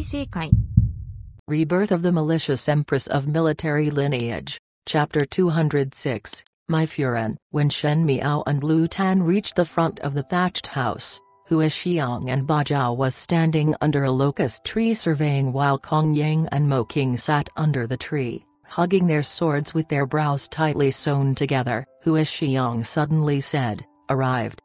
生会 Rebirth of the Malicious Empress of Military Lineage, Chapter 206, My Furen. When Shen Miao and Lu Tan reached the front of the thatched house, Hua Xiang and Ba Zhao was standing under a locust tree surveying while Kong Yang and Mo King sat under the tree, hugging their swords with their brows tightly sewn together. Hua Xiang suddenly said, "Arrived."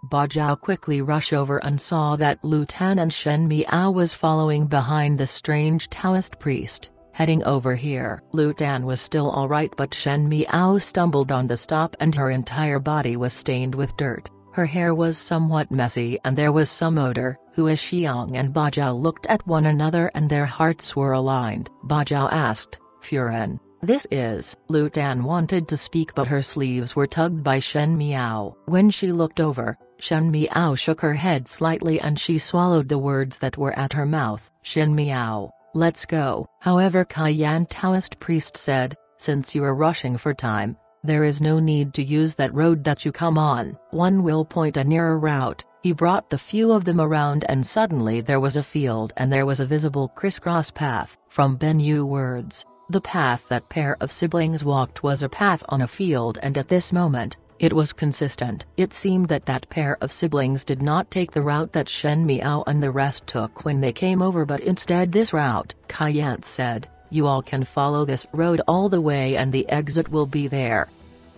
Ba Zhao quickly rushed over and saw that Lu Tan and Shen Miao was following behind the strange Taoist priest, heading over here. Lu Tan was still alright, but Shen Miao stumbled on the stop and her entire body was stained with dirt. Her hair was somewhat messy and there was some odor. Hua Xiang and Ba Zhao looked at one another and their hearts were aligned. Ba Zhao asked, "Furen, this is..." Lu Tan wanted to speak but her sleeves were tugged by Shen Miao. When she looked over, Shen Miao shook her head slightly and she swallowed the words that were at her mouth. "Shen Miao, let's go." However, Kaiyan Taoist priest said, "Since you are rushing for time, there is no need to use that road that you come on. One will point a nearer route." He brought the few of them around and suddenly there was a field and there was a visible crisscross path. From Ben Yu words, the path that pair of siblings walked was a path on a field, and at this moment, it was consistent. It seemed that that pair of siblings did not take the route that Shen Miao and the rest took when they came over, but instead this route. Kaiyan said, "You all can follow this road all the way and the exit will be there."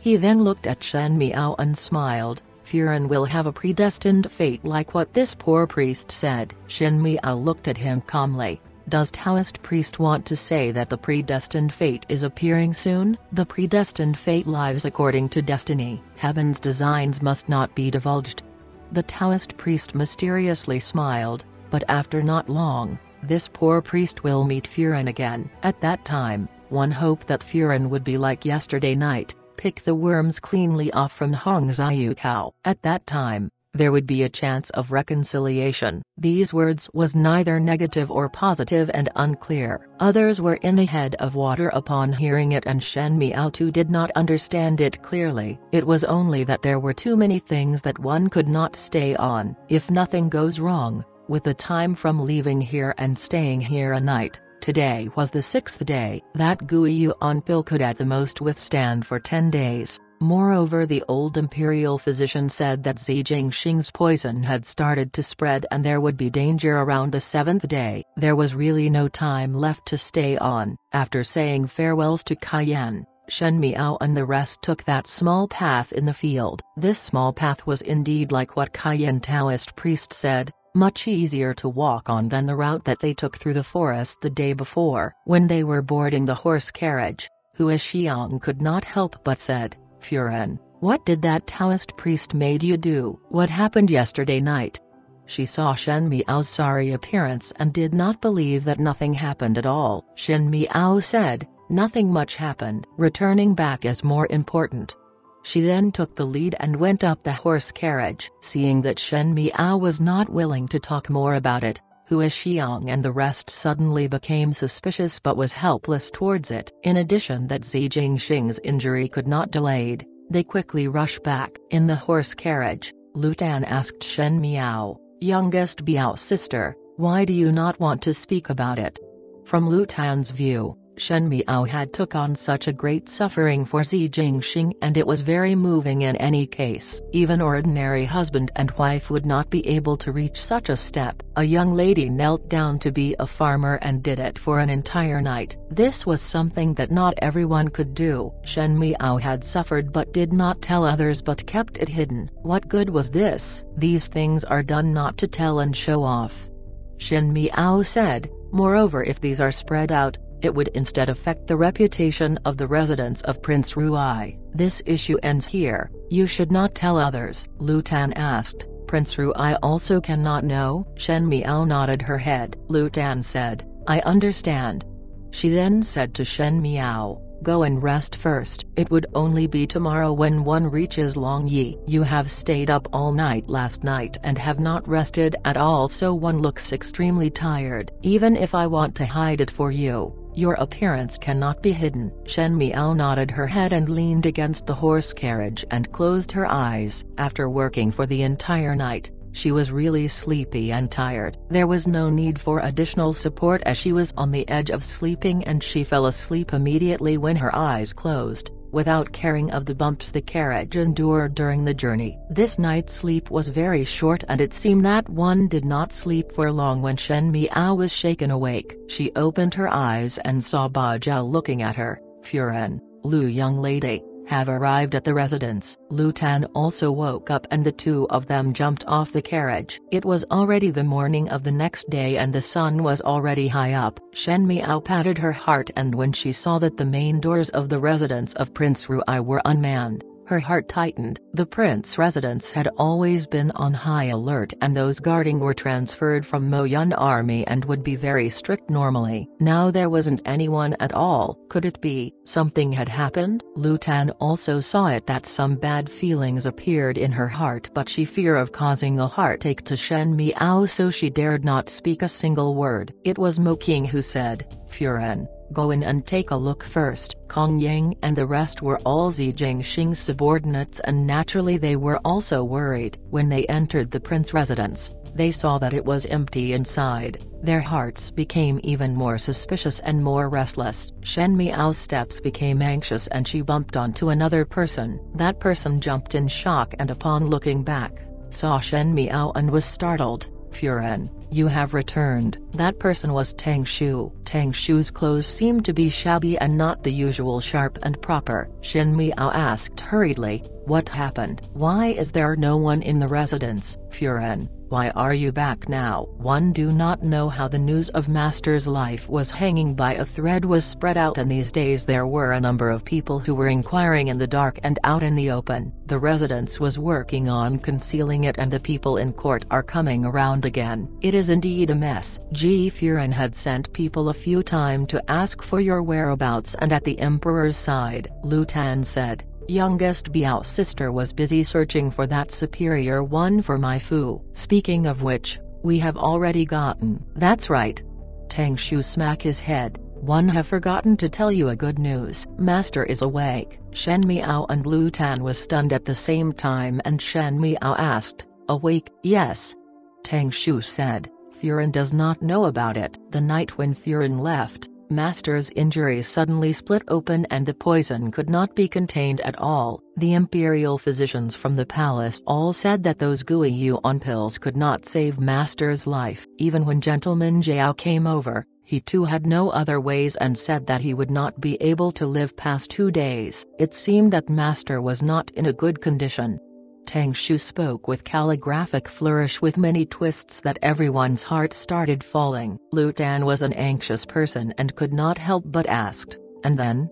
He then looked at Shen Miao and smiled. "Furen will have a predestined fate like what this poor priest said." Shen Miao looked at him calmly. "Does Taoist priest want to say that the predestined fate is appearing soon?" "The predestined fate lives according to destiny. Heaven's designs must not be divulged." The Taoist priest mysteriously smiled, but after not long, this poor priest will meet Furen again. At that time, one hoped that Furen would be like yesterday night, pick the worms cleanly off from Hong Xiu Cao. At that time, there would be a chance of reconciliation. These words was neither negative or positive and unclear. Others were in a head of water upon hearing it, and Shen Miao too did not understand it clearly. It was only that there were too many things that one could not stay on. If nothing goes wrong, with the time from leaving here and staying here a night, today was the 6th day. That Gui Yuan pill could at the most withstand for 10 days. Moreover, the old imperial physician said that Xi Jingxing's poison had started to spread and there would be danger around the 7th day. There was really no time left to stay on. After saying farewells to Kaiyan, Shen Miao and the rest took that small path in the field. This small path was indeed like what Kaiyan Taoist priest said, much easier to walk on than the route that they took through the forest the day before. When they were boarding the horse carriage, Hua Xiang could not help but said, "Furen, what did that Taoist priest made you do? What happened yesterday night?" She saw Shen Miao's sorry appearance and did not believe that nothing happened at all. Shen Miao said, "Nothing much happened. Returning back is more important." She then took the lead and went up the horse carriage. Seeing that Shen Miao was not willing to talk more about it, Hua Xiang and the rest suddenly became suspicious but was helpless towards it. In addition that Xi Jingxing's injury could not delayed, they quickly rushed back. In the horse carriage, Lu Tan asked Shen Miao, "Youngest Biao sister, why do you not want to speak about it?" From Lu Tan's view, Shen Miao had took on such a great suffering for Xi Jingxing and it was very moving in any case. Even ordinary husband and wife would not be able to reach such a step. A young lady knelt down to be a farmer and did it for an entire night. This was something that not everyone could do. Shen Miao had suffered but did not tell others but kept it hidden. What good was this? These things are done not to tell and show off. Shen Miao said, "Moreover, if these are spread out, it would instead affect the reputation of the residents of Prince Ruai. This issue ends here, you should not tell others." Lu Tan asked, "Prince Ruai also cannot know?" Shen Miao nodded her head. Lu Tan said, "I understand." She then said to Shen Miao, "Go and rest first. It would only be tomorrow when one reaches Longyi. You have stayed up all night last night and have not rested at all, so one looks extremely tired. Even if I want to hide it for you, your appearance cannot be hidden." Shen Miao nodded her head and leaned against the horse carriage and closed her eyes. After working for the entire night, She was really sleepy and tired. There was no need for additional support as she was on the edge of sleeping, and she fell asleep immediately when her eyes closed, without caring of the bumps the carriage endured during the journey. This night's sleep was very short, and it seemed that one did not sleep for long when Shen Miao was shaken awake. She opened her eyes and saw Ba Zhao looking at her. Furen, Lu young lady, have arrived at the residence. Lu Tan also woke up and the two of them jumped off the carriage. It was already the morning of the next day and the sun was already high up. Shen Miao patted her heart, and when she saw that the main doors of the residence of Prince Ruai were unmanned, her heart tightened. The prince residence had always been on high alert, and those guarding were transferred from Mo Yun army and would be very strict normally. Now there wasn't anyone at all. Could it be something had happened? Lu Tan also saw it that some bad feelings appeared in her heart, but she feared of causing a heartache to Shen Miao, so she dared not speak a single word. It was Mo King who said, "Furen, go in and take a look first." Kong Yang and the rest were all Zi Jingxing's subordinates, and naturally they were also worried. When they entered the prince residence, they saw that it was empty inside. Their hearts became even more suspicious and more restless. Shen Miao's steps became anxious and she bumped onto another person. That person jumped in shock and upon looking back, saw Shen Miao and was startled. "Furen, you have returned." That person was Tang Shu. Tang Shu's clothes seemed to be shabby and not the usual sharp and proper. Shen Miao asked hurriedly, "What happened? Why is there no one in the residence?" "Furen, why are you back now?" One do not know how the news of Master's life was hanging by a thread was spread out, and these days there were a number of people who were inquiring in the dark and out in the open. The residence was working on concealing it, and the people in court are coming around again. It is indeed a mess. Ji Furen had sent people a few times to ask for your whereabouts and at the emperor's side. Lu Tan said, "Youngest Biao's sister was busy searching for that superior one for my Fu. Speaking of which, we have already gotten." "That's right." Tang Shu smacked his head. "One have forgotten to tell you a good news. Master is awake." Shen Miao and Lu Tan was stunned at the same time, and Shen Miao asked, "Awake?" "Yes." Tang Shu said, "Furen does not know about it." The night when Furen left, Master's injury suddenly split open and the poison could not be contained at all. The imperial physicians from the palace all said that those Gui Yuan pills could not save Master's life. Even when Gentleman Jiao came over, he too had no other ways and said that he would not be able to live past 2 days. It seemed that Master was not in a good condition. Tang Shu spoke with calligraphic flourish with many twists that everyone's heart started falling. Lu Tan was an anxious person and could not help but asked, and then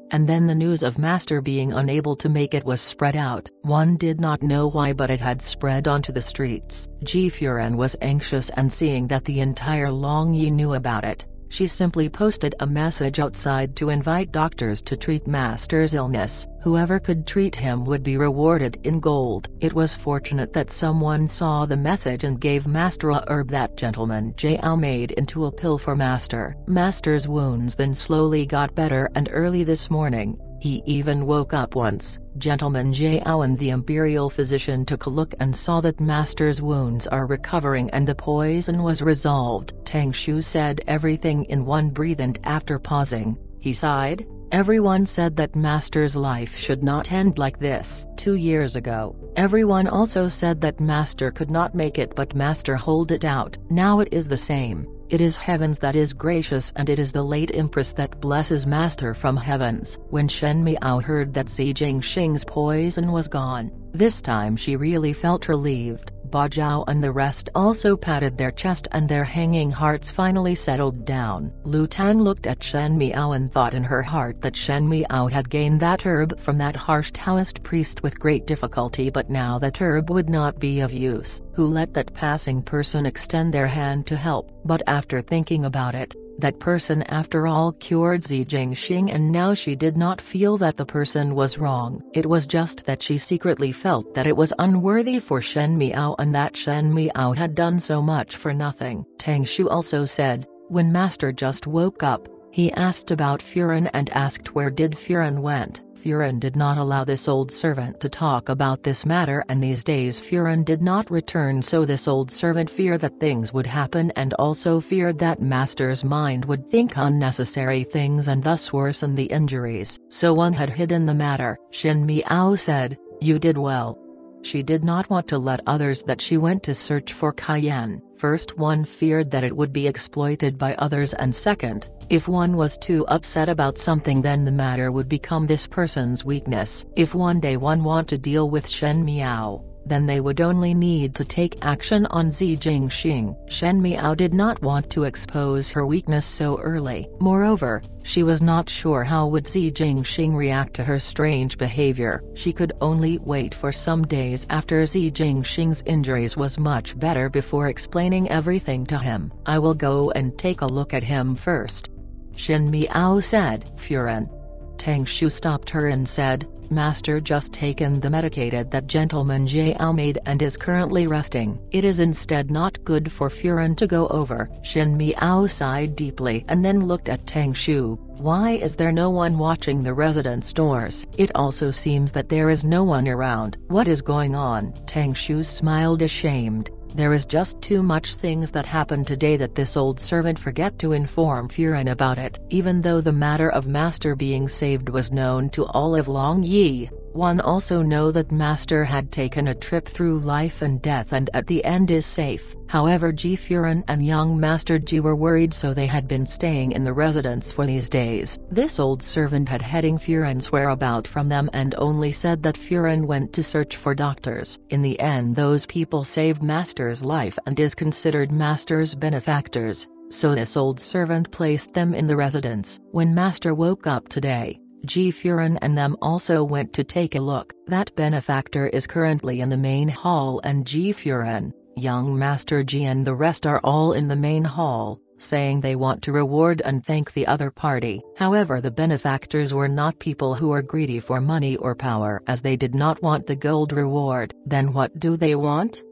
the news of Master being unable to make it was spread out. One did not know why, but it had spread onto the streets. Ji Furen was anxious, and seeing that the entire Long Yi knew about it, she simply posted a message outside to invite doctors to treat Master's illness. Whoever could treat him would be rewarded in gold. It was fortunate that someone saw the message and gave Master a herb that Gentleman Jiao made into a pill for Master. Master's wounds then slowly got better, and early this morning, he even woke up once. Gentleman Jiao and the imperial physician took a look and saw that Master's wounds are recovering and the poison was resolved. Tang Shu said everything in one breath, and after pausing, he sighed. "Everyone said that Master's life should not end like this. 2 years ago, everyone also said that Master could not make it, but Master hold it out. Now it is the same. It is heavens that is gracious, and it is the late Empress that blesses Master from heavens." When Shen Miao heard that Zi Jingxing's poison was gone, this time she really felt relieved. Ba Zhao and the rest also patted their chest, and their hanging hearts finally settled down. Lu Tan looked at Shen Miao and thought in her heart that Shen Miao had gained that herb from that harsh Taoist priest with great difficulty, but now that herb would not be of use. Who let that passing person extend their hand to help? But after thinking about it, that person after all cured Zi Jingxing, and now she did not feel that the person was wrong. It was just that she secretly felt that it was unworthy for Shen Miao, and that Shen Miao had done so much for nothing. Tang Shu also said, when Master just woke up, He asked about Furen and asked where did Furen went. Furen did not allow this old servant to talk about this matter, and these days Furen did not return, so this old servant feared that things would happen and also feared that master's mind would think unnecessary things and thus worsen the injuries. So one had hidden the matter. Shin Miao said, "You did well." She did not want to let others that she went to search for Cayenne. First, one feared that it would be exploited by others, and second, if one was too upset about something, then the matter would become this person's weakness. If one day one want to deal with Shen Miao, then they would only need to take action on Zi Jingxing. Shen Miao did not want to expose her weakness so early. Moreover, she was not sure how would Zi Jingxing react to her strange behavior. She could only wait for some days after Zi Jingxing's injuries was much better before explaining everything to him. "I will go and take a look at him first," Shin Miao said. "Furen." Tang Shu stopped her and said, "Master just taken the medicated that gentleman Jiao made and is currently resting. It is instead not good for Furen to go over." Shin Miao sighed deeply and then looked at Tang Shu. "Why is there no one watching the residence doors? It also seems that there is no one around. What is going on?" Tang Shu smiled ashamed. "There is just too much things that happened today that this old servant forget to inform Furen about it." Even though the matter of master being saved was known to all of Long Yi, one also know that master had taken a trip through life and death and at the end is safe. However, Ji Furen and young master Ji were worried, so they had been staying in the residence for these days. This old servant had hidden Furen's whereabout from them and only said that Furen went to search for doctors. In the end, those people saved master's life and is considered master's benefactors, so this old servant placed them in the residence. When master woke up today, Ji Furen and them also went to take a look. That benefactor is currently in the main hall, and Ji Furen, young master Ji and the rest are all in the main hall, saying they want to reward and thank the other party. However, the benefactors were not people who are greedy for money or power, as they did not want the gold reward. "Then what do they want?"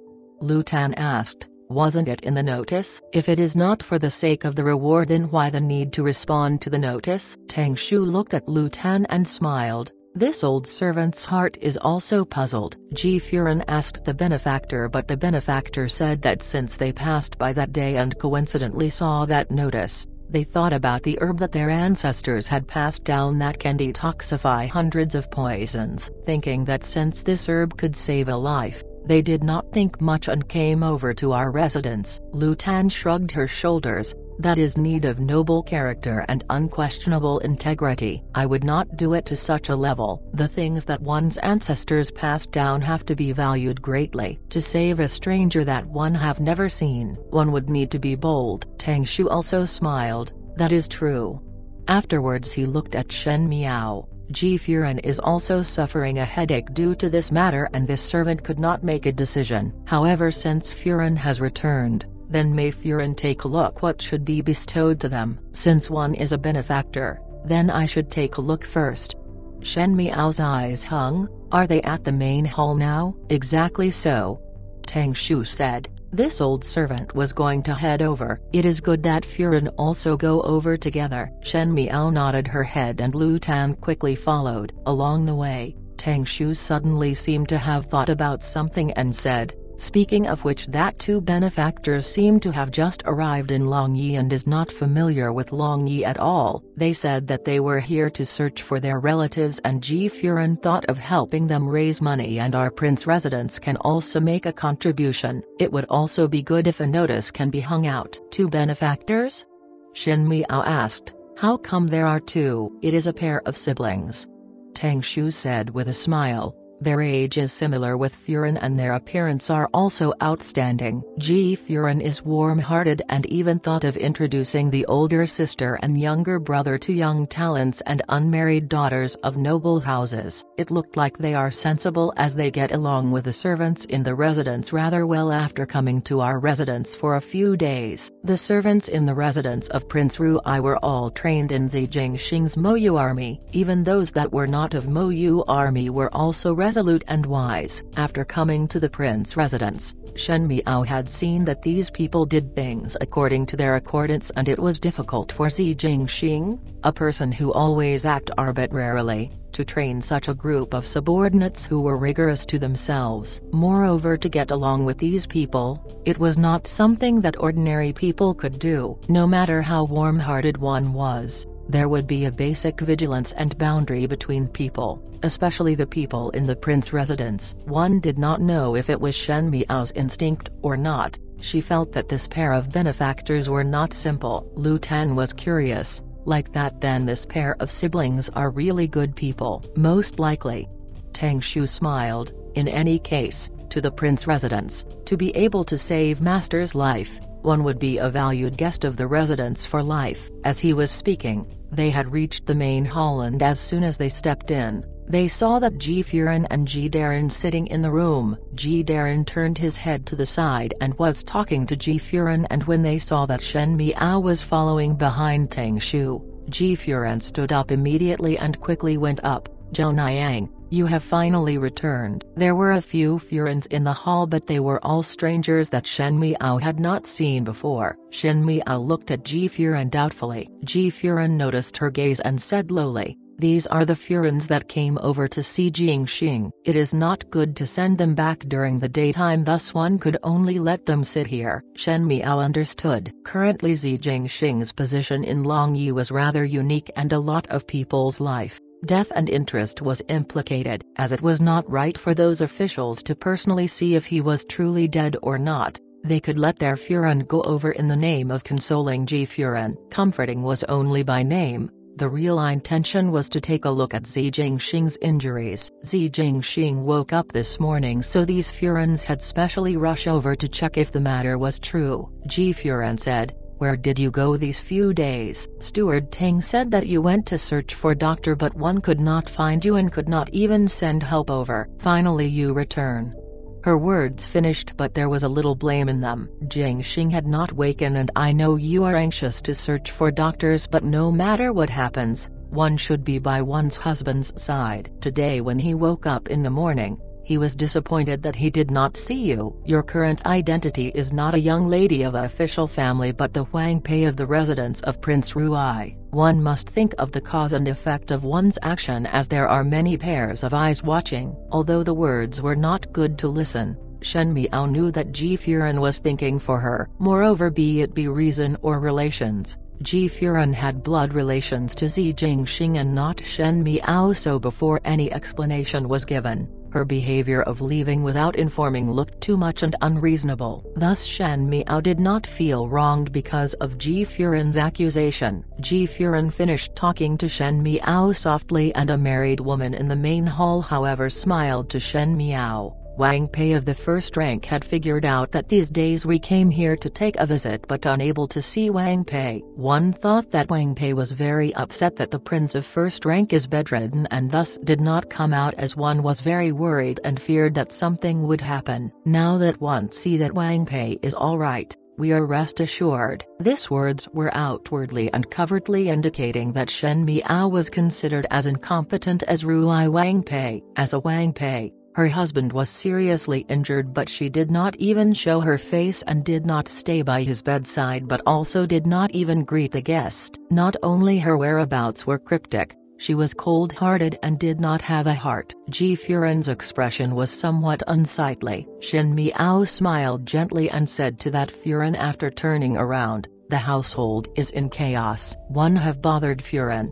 Lu Tan asked. "Wasn't it in the notice? If it is not for the sake of the reward, then why the need to respond to the notice?" Tang Shu looked at Lu Tan and smiled. This old servant's heart is also puzzled. Ji Furen asked the benefactor, but the benefactor said that since they passed by that day and coincidentally saw that notice, they thought about the herb that their ancestors had passed down that can detoxify hundreds of poisons. Thinking that since this herb could save a life, they did not think much and came over to our residence. Lu Tan shrugged her shoulders. "That is need of noble character and unquestionable integrity. I would not do it to such a level. The things that one's ancestors passed down have to be valued greatly. To save a stranger that one have never seen, one would need to be bold." Tang Shu also smiled. "That is true." Afterwards he looked at Shen Miao. Ji Furen is also suffering a headache due to this matter, and this servant could not make a decision. However, since Furen has returned, then may Furen take a look what should be bestowed to them. Since one is a benefactor, then I should take a look first. Shen Miao's eyes hung. "Are they at the main hall now?" "Exactly so," Tang Shu said. This old servant was going to head over. "It is good that Furen also go over together." Shen Miao nodded her head and Lu Tan quickly followed. Along the way, Tang Shu suddenly seemed to have thought about something and said, "Speaking of which, that two benefactors seem to have just arrived in Longyi and is not familiar with Longyi at all. They said that they were here to search for their relatives, and Ji Furen thought of helping them raise money, and our prince residence can also make a contribution. It would also be good if a notice can be hung out." "Two benefactors?" Shin Miao asked. "How come there are two?" "It is a pair of siblings," Tang Shu said with a smile. "Their age is similar with Furen and their appearance are also outstanding." Ji Furen is warm-hearted and even thought of introducing the older sister and younger brother to young talents and unmarried daughters of noble houses. It looked like they are sensible, as they get along with the servants in the residence rather well after coming to our residence for a few days. The servants in the residence of Prince Ruai were all trained in Zi Jingxing's Moyu army. Even those that were not of Moyu army were also resolute and wise. After coming to the prince's residence, Shen Miao had seen that these people did things according to their accordance, and it was difficult for Xi Jingxing, a person who always acted arbitrarily, to train such a group of subordinates who were rigorous to themselves. Moreover, to get along with these people, it was not something that ordinary people could do. No matter how warm-hearted one was, there would be a basic vigilance and boundary between people, especially the people in the prince's residence. One did not know if it was Shen Miao's instinct or not. She felt that this pair of benefactors were not simple. Lu Tan was curious. Like that, then this pair of siblings are really good people. Most likely. Tang Shu smiled. In any case, to the prince's residence, to be able to save master's life, one would be a valued guest of the residence for life. As he was speaking, they had reached the main hall, and as soon as they stepped in, they saw that Ji Furan and Ji Darren sitting in the room. Ji Darren turned his head to the side and was talking to Ji Furan, and when they saw that Shen Miao was following behind Tang Shu, Ji Furan stood up immediately and quickly went up. Zhou Niang, you have finally returned. There were a few Furans in the hall, but they were all strangers that Shen Miao had not seen before. Shen Miao looked at Ji Furan doubtfully. Ji Furan noticed her gaze and said lowly, "These are the Furans that came over to see Jingxing. It is not good to send them back during the daytime, thus one could only let them sit here." Shen Miao understood. Currently Xi Jingxing's position in Longyi was rather unique, and a lot of people's life, death and interest was implicated, as it was not right for those officials to personally see if he was truly dead or not. They could let their Furan go over in the name of consoling Ji Furan. Comforting was only by name. The real intention was to take a look at Xi Jingxing's injuries. Xi Jingxing woke up this morning, so these Furans had specially rushed over to check if the matter was true. Ji Furan said, "Where did you go these few days?" Steward Tang said that you went to search for doctor, but one could not find you and could not even send help over. Finally you return. Her words finished, but there was a little blame in them. Jingxing had not wakened, and I know you are anxious to search for doctors, but no matter what happens, one should be by one's husband's side. Today when he woke up in the morning, he was disappointed that he did not see you. Your current identity is not a young lady of an official family, but the Wang Pei of the residence of Prince Ruai. One must think of the cause and effect of one's action, as there are many pairs of eyes watching. Although the words were not good to listen, Shen Miao knew that Ji Furan was thinking for her. Moreover, be it be reason or relations, Ji Furan had blood relations to Xi Jingxing and not Shen Miao, so before any explanation was given, her behavior of leaving without informing looked too much and unreasonable. Thus Shen Miao did not feel wronged because of Ji Furan's accusation. Ji Furan finished talking to Shen Miao softly, and a married woman in the main hall however smiled to Shen Miao. Wang Pei of the first rank had figured out that these days we came here to take a visit, but unable to see Wang Pei. One thought that Wang Pei was very upset that the prince of first rank is bedridden and thus did not come out, as one was very worried and feared that something would happen. Now that one see that Wang Pei is all right, we are rest assured. These words were outwardly and covertly indicating that Shen Miao was considered as incompetent as Ruai Wang Pei. As a Wang Pei, her husband was seriously injured, but she did not even show her face and did not stay by his bedside, but also did not even greet the guest. Not only her whereabouts were cryptic, she was cold-hearted and did not have a heart. Ji Furan's expression was somewhat unsightly. Shen Miao smiled gently and said to that Furan after turning around, "The household is in chaos. One have bothered Furan."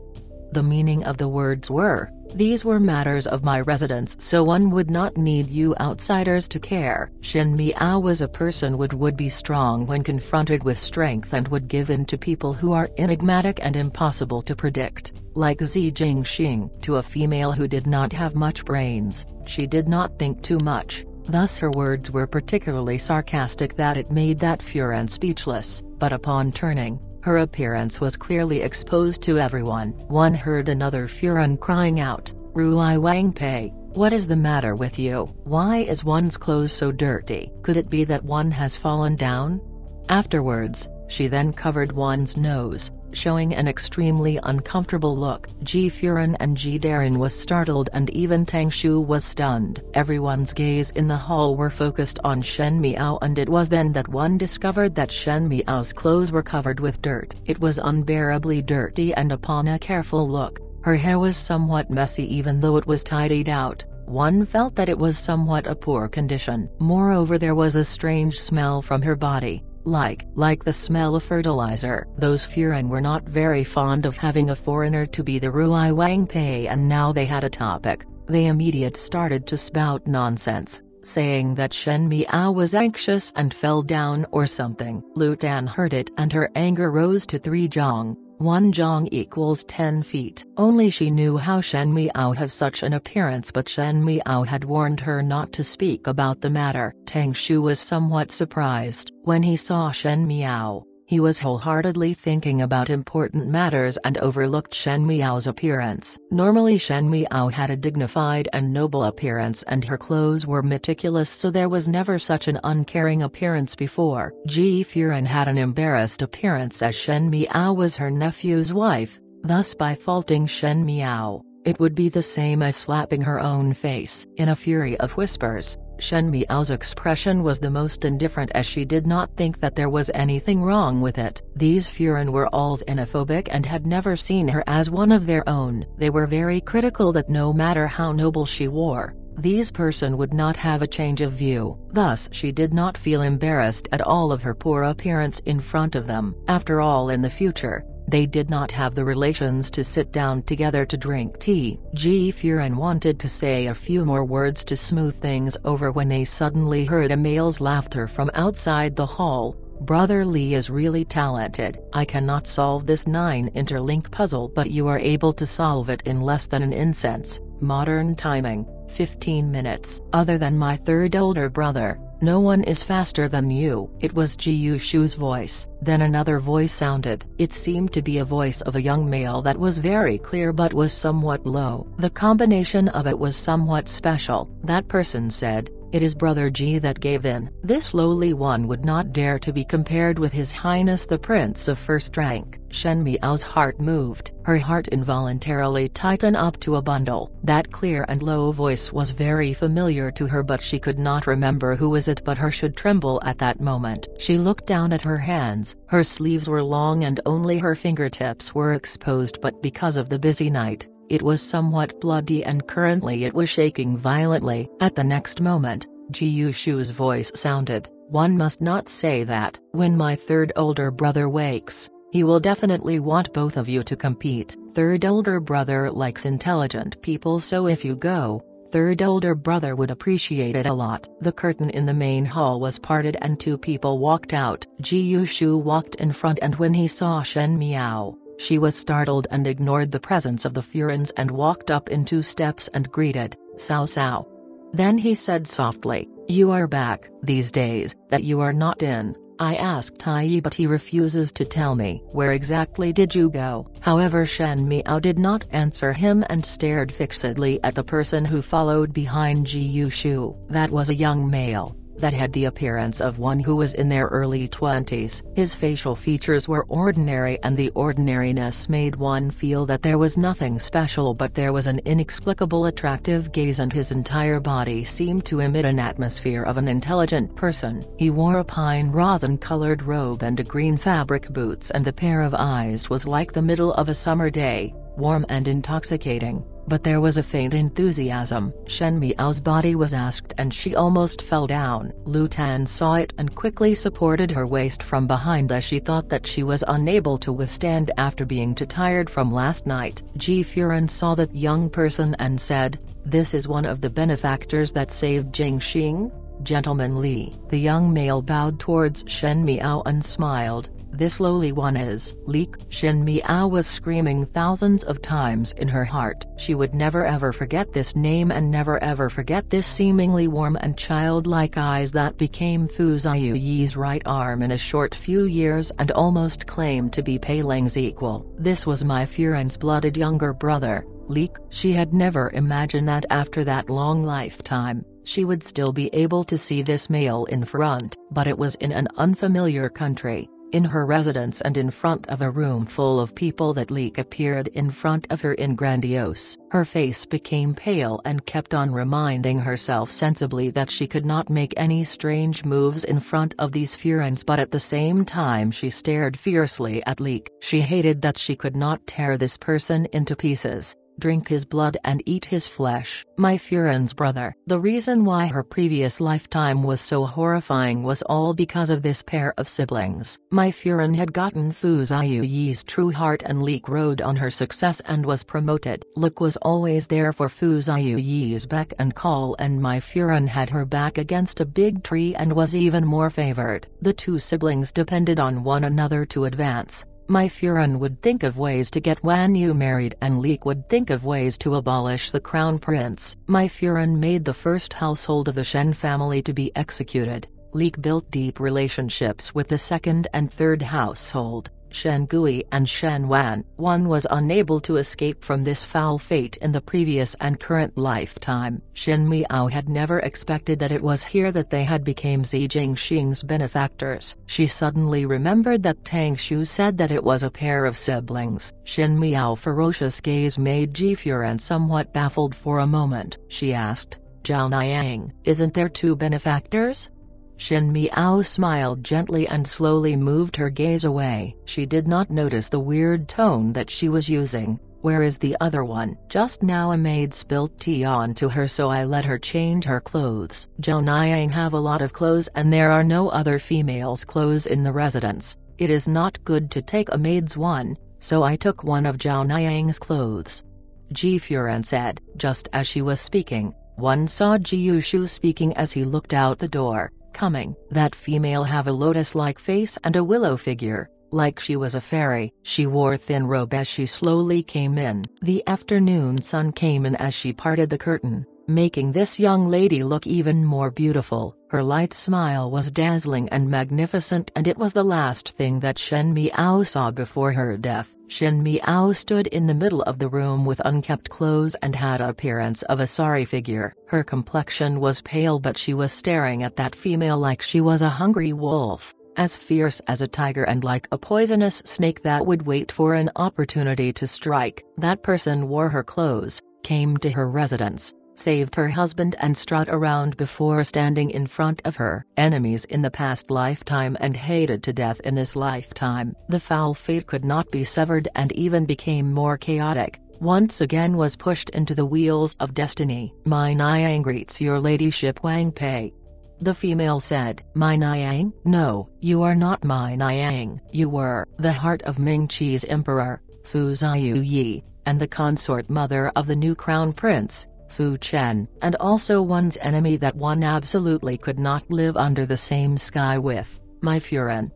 The meaning of the words were, "These were matters of my residence, so one would not need you outsiders to care." Shen Miao was a person who would be strong when confronted with strength and would give in to people who are enigmatic and impossible to predict, like Xi Jingxing. To a female who did not have much brains, she did not think too much. Thus her words were particularly sarcastic that it made that Furan speechless, but upon turning, her appearance was clearly exposed to everyone. One heard another Furan crying out, "Ruai Wang Pei, what is the matter with you? Why is one's clothes so dirty? Could it be that one has fallen down?" Afterwards, she then covered one's nose, showing an extremely uncomfortable look. Ji Furan and Ji Darren was startled and even Tang Shu was stunned. Everyone's gaze in the hall were focused on Shen Miao, and it was then that one discovered that Shen Miao's clothes were covered with dirt. It was unbearably dirty, and upon a careful look, her hair was somewhat messy even though it was tidied out. One felt that it was somewhat a poor condition. Moreover, there was a strange smell from her body, like the smell of fertilizer. Those Furan were not very fond of having a foreigner to be the Ruai Wang Pei, and now they had a topic. They immediately started to spout nonsense, saying that Shen Miao was anxious and fell down or something. Lu Tan heard it and her anger rose to 3 zhong. 1 zhong equals 10 feet. Only she knew how Shen Miao have such an appearance, but Shen Miao had warned her not to speak about the matter. Tang Shu was somewhat surprised. When he saw Shen Miao, he was wholeheartedly thinking about important matters and overlooked Shen Miao's appearance. Normally Shen Miao had a dignified and noble appearance, and her clothes were meticulous, so there was never such an uncaring appearance before. Ji Furan had an embarrassed appearance as Shen Miao was her nephew's wife, thus by faulting Shen Miao, it would be the same as slapping her own face. In a fury of whispers, Shen Miao's expression was the most indifferent, as she did not think that there was anything wrong with it. These Furan were all xenophobic and had never seen her as one of their own. They were very critical that no matter how noble she wore, these person would not have a change of view. Thus she did not feel embarrassed at all of her poor appearance in front of them. After all, in the future, they did not have the relations to sit down together to drink tea. Ji Furan wanted to say a few more words to smooth things over when they suddenly heard a male's laughter from outside the hall. Brother Li is really talented. I cannot solve this 9 interlink puzzle, but you are able to solve it in less than an incense. Modern timing, 15 minutes. Other than my 3rd older brother, no one is faster than you. It was Ji Yushu's voice. Then another voice sounded. It seemed to be a voice of a young male that was very clear but was somewhat low. The combination of it was somewhat special. That person said, "It is Brother Ji that gave in." This lowly one would not dare to be compared with His Highness the Prince of first rank. Shen Miao's heart moved. Her heart involuntarily tightened up to a bundle. That clear and low voice was very familiar to her, but she could not remember who was it but her should tremble at that moment. She looked down at her hands. Her sleeves were long and only her fingertips were exposed, but because of the busy night, it was somewhat bloody and currently it was shaking violently. At the next moment, Ji Yushu's voice sounded, "One must not say that. When my 3rd older brother wakes, he will definitely want both of you to compete. 3rd older brother likes intelligent people, so if you go, 3rd older brother would appreciate it a lot." The curtain in the main hall was parted and 2 people walked out. Ji Yushu walked in front, and when he saw Shen Miao, she was startled and ignored the presence of the Furans and walked up in 2 steps and greeted, "Cao Cao." Then he said softly, "You are back. These days that you are not in, I asked Tai, but he refuses to tell me. Where exactly did you go?" However, Shen Miao did not answer him and stared fixedly at the person who followed behind Ji Yushu. That was a young male, that had the appearance of one who was in their early 20s. His facial features were ordinary, and the ordinariness made one feel that there was nothing special, but there was an inexplicable attractive gaze, and his entire body seemed to emit an atmosphere of an intelligent person. He wore a pine rosin-colored robe and a green fabric boots, and the pair of eyes was like the middle of a summer day, warm and intoxicating. But there was a faint enthusiasm. Shen Miao's body was asked and she almost fell down. Lu Tan saw it and quickly supported her waist from behind as she thought that she was unable to withstand after being too tired from last night. Ji Furan saw that young person and said, "This is one of the benefactors that saved Jingxing, Gentleman Li." The young male bowed towards Shen Miao and smiled. "This lowly one is Li." Shen Miao was screaming thousands of times in her heart. She would never ever forget this name and never ever forget this seemingly warm and childlike eyes that became Fu Ziyi's right arm in a short few years and almost claimed to be Pei Ling's equal. This was my Furan's blooded younger brother, Li. She had never imagined that after that long lifetime, she would still be able to see this male in front. But it was in an unfamiliar country. In her residence and in front of a room full of people that Leek appeared in front of her in grandiose. Her face became pale and kept on reminding herself sensibly that she could not make any strange moves in front of these Furens, but at the same time she stared fiercely at Leek. She hated that she could not tear this person into pieces, drink his blood and eat his flesh. My Furen's brother. The reason why her previous lifetime was so horrifying was all because of this pair of siblings. My Furen had gotten Fu Ziyuyi's true heart, and Leek rode on her success and was promoted. Leek was always there for Fu Ziyuyi's beck and call, and My Furen had her back against a big tree and was even more favored. The two siblings depended on one another to advance. My Furen would think of ways to get Wan Yu married, and Leek would think of ways to abolish the crown prince. My Furen made the first household of the Shen family to be executed. Leek built deep relationships with the second and third household, Shen Gui and Shen Wan. One was unable to escape from this foul fate in the previous and current lifetime. Shen Miao had never expected that it was here that they had become Zi Jingxing's benefactors. She suddenly remembered that Tang Shu said that it was a pair of siblings. Shen Miao's ferocious gaze made Ji Furen somewhat baffled for a moment. She asked, "Zhao Niang, isn't there two benefactors?" Shen Miao smiled gently and slowly moved her gaze away. She did not notice the weird tone that she was using. "Where is the other one?" "Just now a maid spilt tea onto her, so I let her change her clothes." Zhao Niang have a lot of clothes and there are no other females' clothes in the residence. It is not good to take a maid's one, so I took one of Zhao Niang's clothes. Ji Furen said. Just as she was speaking, one saw Ji Yushu speaking as he looked out the door. Coming. That female have a lotus-like face and a willow figure, like she was a fairy. She wore thin robe as she slowly came in. The afternoon sun came in as she parted the curtain, making this young lady look even more beautiful. Her light smile was dazzling and magnificent, and it was the last thing that Shen Miao saw before her death. Shen Miao stood in the middle of the room with unkempt clothes and had the appearance of a sorry figure. Her complexion was pale, but she was staring at that female like she was a hungry wolf, as fierce as a tiger and like a poisonous snake that would wait for an opportunity to strike. That person wore her clothes, came to her residence, saved her husband and strut around before standing in front of her. Enemies in the past lifetime and hated to death in this lifetime. The foul fate could not be severed and even became more chaotic. Once again was pushed into the wheels of destiny. "My Niang greets your ladyship Wang Pei." The female said. "My Niang? No, you are not my Niang. You were the heart of Ming Qi's emperor, Fu Ziyuyi, and the consort mother of the new crown prince, Fu Chen, and also one's enemy that one absolutely could not live under the same sky with, My Furen."